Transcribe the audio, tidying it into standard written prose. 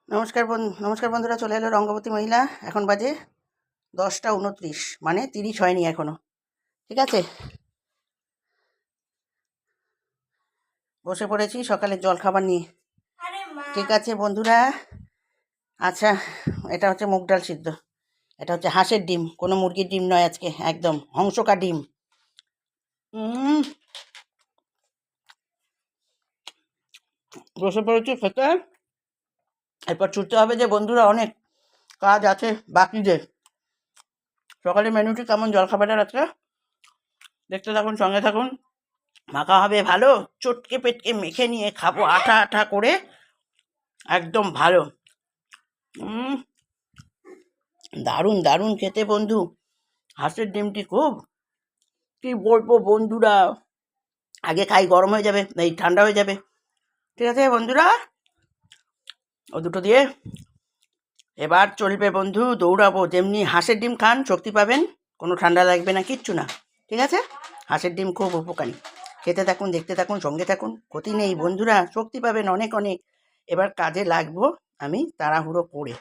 নমস্কার বন্ধুরা, চলে এলো রঙ্গবতী মহিলা। এখন বাজে 10টা 29, মানে 30 হয়নি এখনো। ঠিক আছে, বসে পড়েছি সকালের জল খাবার নিয়ে। ঠিক আছে বন্ধুরা, আচ্ছা, এটা হচ্ছে মুগ ডাল সিদ্ধ, এটা হচ্ছে হাঁসের ডিম, কোনো মুরগির ডিম নয় আজকে, একদম হংসকা ডিম। বসে পড়েছি খেতে। এরপর ছুটতে হবে যে বন্ধুরা, অনেক কাজ আছে বাকিদের। সকালে মেনুটি কেমন জলখাবারের আজকে দেখতে থাকুন, সঙ্গে থাকুন। মাখা হবে ভালো, চটকে পেটকে মেখে নিয়ে খাবো আঠা আঠা করে, একদম ভালো। দারুণ দারুণ খেতে বন্ধু, হাঁসের ডিমটি খুব, কি বলবো বন্ধুরা, আগে খাই গরম হয়ে যাবে, এই ঠান্ডা হয়ে যাবে। ঠিক আছে বন্ধুরা, ও দুটো দিয়ে এবার চলবে বন্ধু, দৌড়াবো। যেমনি হাঁসের ডিম খান শক্তি পাবেন, কোনো ঠান্ডা লাগবে না, কিচ্ছু না। ঠিক আছে, হাঁসের ডিম খুব উপকারী। খেতে থাকুন, দেখতে থাকুন, সঙ্গে থাকুন, ক্ষতি নেই বন্ধুরা, শক্তি পাবেন অনেক অনেক। এবার কাজে লাগবো আমি তাড়াহুড়ো করে।